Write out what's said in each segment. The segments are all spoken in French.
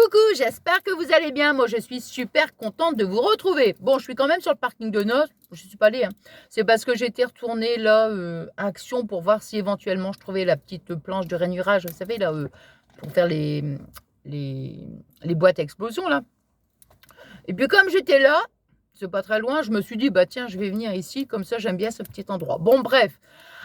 Coucou, j'espère que vous allez bien. Moi, je suis super contente de vous retrouver. Bon, je suis quand même sur le parking de Noces. Je ne suis pas allée, hein. C'est parce que j'étais retournée là à Action pour voir si éventuellement je trouvais la petite planche de rainurage, vous savez, là, pour faire les, les boîtes à explosion, là. Et puis, comme j'étais là, c'est pas très loin, je me suis dit, bah tiens, je vais venir ici, comme ça, j'aime bien ce petit endroit. Bon, bref.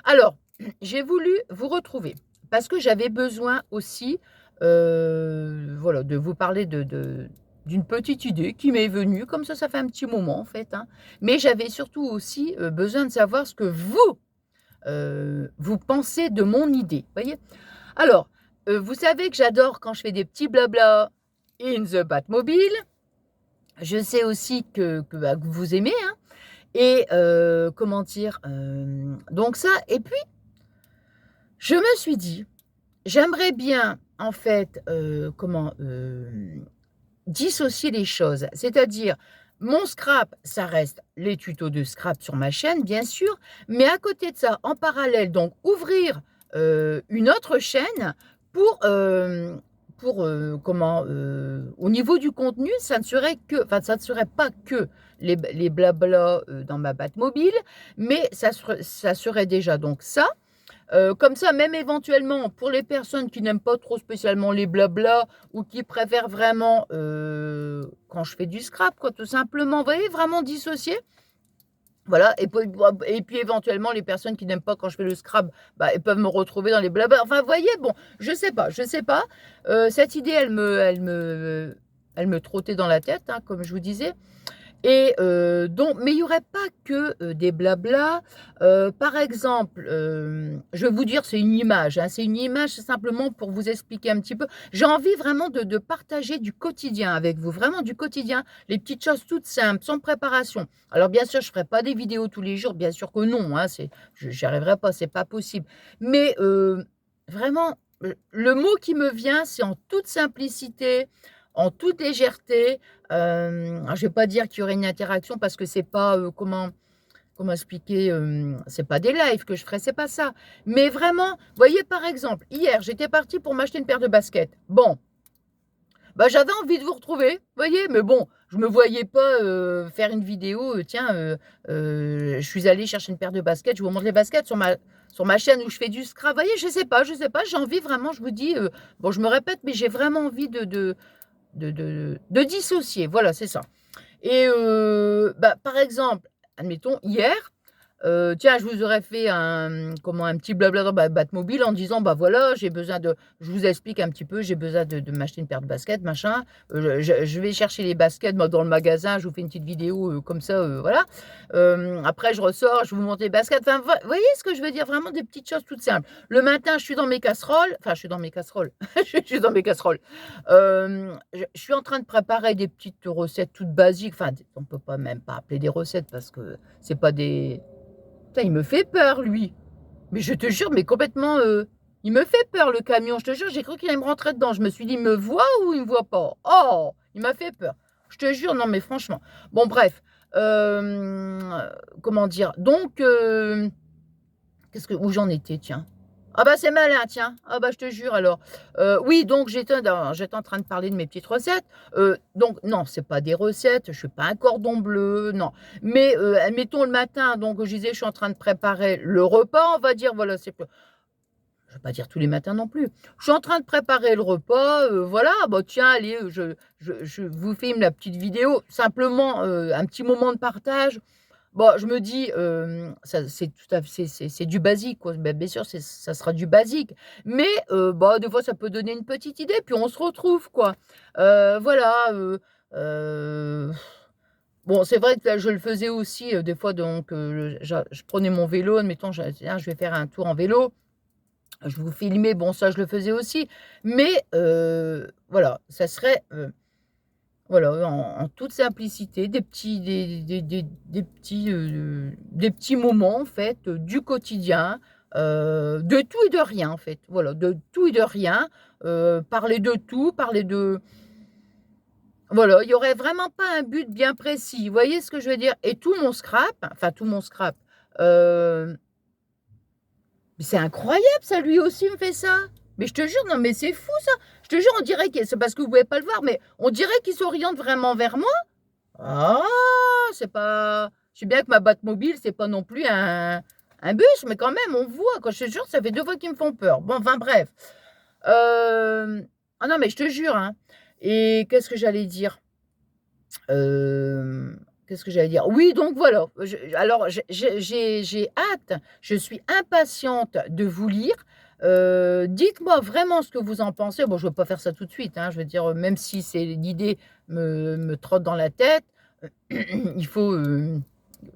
Alors, j'ai voulu vous retrouver parce que j'avais besoin aussi voilà, de vous parler d'une petite idée qui m'est venue, comme ça fait un petit moment en fait, hein. Mais j'avais surtout aussi besoin de savoir ce que vous pensez de mon idée, voyez. Alors, vous savez que j'adore quand je fais des petits blabla in the Batmobile. Je sais aussi que vous aimez, hein. Et comment dire, donc ça, et puis je me suis dit, j'aimerais bien en fait, dissocier les choses. C'est-à-dire, mon scrap, ça reste les tutos de scrap sur ma chaîne, bien sûr, mais à côté de ça, en parallèle, donc ouvrir, une autre chaîne pour, au niveau du contenu, ça ne serait que enfin, ça ne serait pas que les blablas, dans ma Batmobile, mais ça serait déjà donc ça. Comme ça, même éventuellement, pour les personnes qui n'aiment pas trop spécialement les blablas ou qui préfèrent vraiment, quand je fais du scrap, quoi, tout simplement, vous voyez, vraiment dissocier. Voilà, et puis éventuellement, les personnes qui n'aiment pas quand je fais le scrap, bah, elles peuvent me retrouver dans les blablas. Enfin, vous voyez, bon, je sais pas. Cette idée, elle me trottait dans la tête, hein, comme je vous disais. Et donc mais il y aurait pas que, des blablas. Par exemple, je vais vous dire, c'est une image, hein, c'est une image simplement pour vous expliquer un petit peu. J'ai envie vraiment de partager du quotidien avec vous, vraiment du quotidien, les petites choses toutes simples, sans préparation. Alors bien sûr, je ne ferai pas des vidéos tous les jours, bien sûr que non, hein, j'y arriverai pas, c'est pas possible. Mais vraiment, le mot qui me vient, c'est en toute simplicité, en toute légèreté. Alors je vais pas dire qu'il y aurait une interaction parce que c'est pas, comment expliquer? C'est pas des lives que je ferai, c'est pas ça. Mais vraiment, voyez, par exemple, hier, j'étais partie pour m'acheter une paire de baskets. Bon, bah, j'avais envie de vous retrouver, voyez? Mais bon, je me voyais pas, faire une vidéo, tiens, je suis allée chercher une paire de baskets, je vous montre les baskets sur ma chaîne où je fais du scrap. Voyez, je sais pas, j'ai envie vraiment, je vous dis, bon, je me répète, mais j'ai vraiment envie de dissocier, voilà, c'est ça. Et bah, par exemple, admettons, hier, tiens, je vous aurais fait un petit blabla dans Batmobile en disant: «Bah, voilà, j'ai besoin de» je vous explique un petit peu, j'ai besoin de m'acheter une paire de baskets, machin, je vais chercher les baskets, moi, dans le magasin, je vous fais une petite vidéo, comme ça, voilà. Après je ressors, je vous montre les baskets, enfin, vous voyez ce que je veux dire? Vraiment des petites choses toutes simples. Le matin, je suis dans mes casseroles, enfin, je suis dans mes casseroles, je suis dans mes casseroles. Je suis en train de préparer des petites recettes toutes basiques, enfin, on peut pas même pas appeler des recettes parce que c'est pas des putain, il me fait peur lui. Mais je te jure, mais complètement, il me fait peur le camion, je te jure, j'ai cru qu'il allait me rentrer dedans. Je me suis dit: «Il me voit ou il me voit pas?» Oh! Il m'a fait peur. Je te jure, non mais franchement. Bon bref, comment dire? Donc, où j'en étais, tiens? Ah bah, c'est malin, tiens. Ah bah, je te jure alors. Oui, donc j'étais en train de parler de mes petites recettes. Donc non, c'est pas des recettes, je suis pas un cordon bleu, non. Mais, admettons le matin, donc je disais, je suis en train de préparer le repas, on va dire, voilà, c'est peu je vais pas dire tous les matins non plus. Je suis en train de préparer le repas, voilà, bah, tiens, allez, je vous filme la petite vidéo, simplement, un petit moment de partage. Bon, je me dis, ça c'est tout à fait c'est du basique, quoi. Beh, bien sûr, ça sera du basique, mais bah, des fois, ça peut donner une petite idée, puis on se retrouve, quoi. Voilà, heu, bon, c'est vrai que là, je le faisais aussi, des fois, donc je prenais mon vélo, admettons, tiens, je vais faire un tour en vélo, je vous filmais, bon, ça, je le faisais aussi, mais voilà, ça serait, voilà, en toute simplicité, des petits moments, en fait, du quotidien, de tout et de rien, en fait. Voilà, de tout et de rien, parler de tout, parler de voilà, il y aurait vraiment pas un but bien précis. Vous voyez ce que je veux dire? Et tout mon scrap, enfin tout mon scrap, heu, mais c'est incroyable ça, lui aussi me fait ça! Mais je te jure, non, mais c'est fou ça. Je te jure, on dirait que c'est parce que vous ne pouvez pas le voir, mais on dirait qu'il s'oriente vraiment vers moi. Ah, c'est pas. Je sais bien que ma boîte mobile, c'est pas non plus un bus, mais quand même, on voit. Quand je te jure, ça fait 2 fois qu'ils me font peur. Bon, enfin, bref. Ah non, mais je te jure, hein. Et qu'est-ce que j'allais dire? Qu'est-ce que j'allais dire? Oui, donc voilà. Alors, j'ai hâte, je suis impatiente de vous lire. Dites-moi vraiment ce que vous en pensez. Bon, je ne veux pas faire ça tout de suite, hein. Je veux dire, même si c'est l'idée me trotte dans la tête, il faut,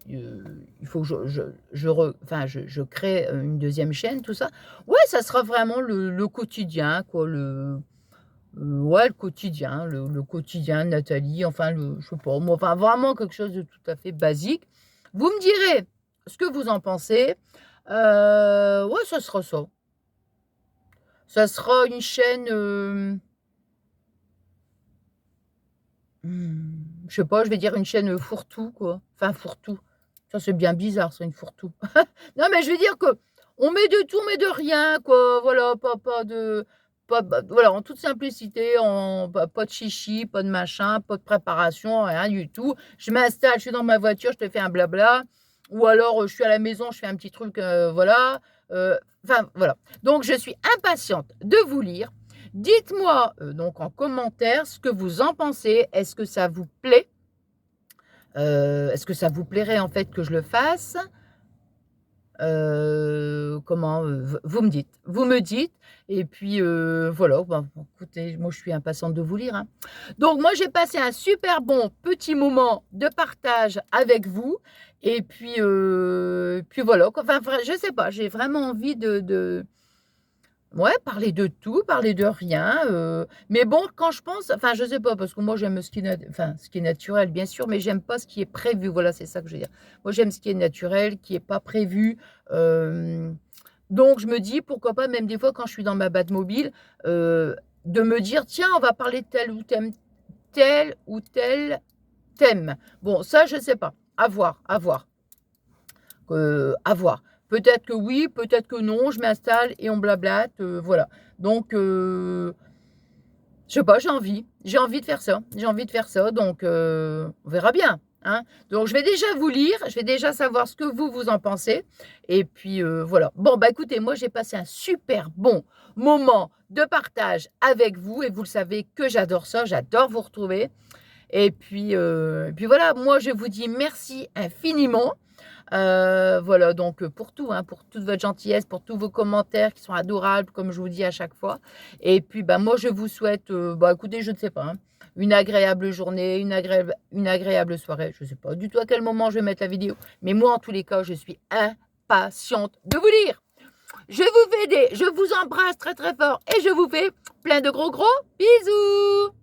il faut que je crée une deuxième chaîne, tout ça. Ouais, ça sera vraiment le quotidien, quoi, ouais, le quotidien, le quotidien de Nathalie, enfin, je sais pas, moi, enfin, vraiment quelque chose de tout à fait basique. Vous me direz ce que vous en pensez. Ouais, ça sera ça. Ça sera une chaîne, je sais pas, je vais dire une chaîne, fourre-tout, quoi. Enfin, fourre-tout. Ça, c'est bien bizarre ça, une fourre-tout. Non, mais je veux dire que on met de tout, mais de rien, quoi. Voilà, pas de pas bah, voilà, en toute simplicité, en pas de chichi, pas de machin, pas de préparation, rien du tout. Je m'installe, je suis dans ma voiture, je te fais un blabla ou alors, je suis à la maison, je fais un petit truc, voilà, enfin, voilà. Donc je suis impatiente de vous lire. Dites-moi, donc en commentaire ce que vous en pensez. Est-ce que ça vous plaît? Est-ce que ça vous plairait, en fait, que je le fasse? Comment, vous me dites. Vous me dites et puis, voilà, ben, écoutez, moi, je suis impatiente de vous lire, hein. Donc moi, j'ai passé un super bon petit moment de partage avec vous et puis voilà, quoi. Enfin, je sais pas, j'ai vraiment envie de ouais, parler de tout, parler de rien, mais bon, quand je pense enfin, je sais pas, parce que moi, j'aime ce qui est naturel, bien sûr, mais j'aime pas ce qui est prévu. Voilà, c'est ça que je veux dire. Moi, j'aime ce qui est naturel, qui est pas prévu, donc je me dis: «Pourquoi pas?» même des fois, quand je suis dans ma Batmobile, de me dire: «Tiens, on va parler de tel ou tel thème». Bon, ça, je sais pas. À voir, à voir. À voir. Peut-être que oui, peut-être que non, je m'installe et on blablate, voilà. Donc je sais pas, j'ai envie de faire ça. J'ai envie de faire ça, donc on verra bien, hein. Donc je vais déjà vous lire, je vais déjà savoir ce que vous en pensez et puis, voilà. Bon, bah, écoutez, moi, j'ai passé un super bon moment de partage avec vous et vous le savez que j'adore ça, j'adore vous retrouver et puis voilà, moi, je vous dis merci infiniment. Voilà, donc pour tout, hein, pour toute votre gentillesse, pour tous vos commentaires qui sont adorables, comme je vous dis à chaque fois. Et puis, bah, moi, je vous souhaite, bah, écoutez, je ne sais pas, hein, une agréable journée, une agréable soirée. Je ne sais pas du tout à quel moment je vais mettre la vidéo, mais moi, en tous les cas, je suis impatiente de vous lire. Je vous embrasse très très fort et je vous fais plein de gros bisous.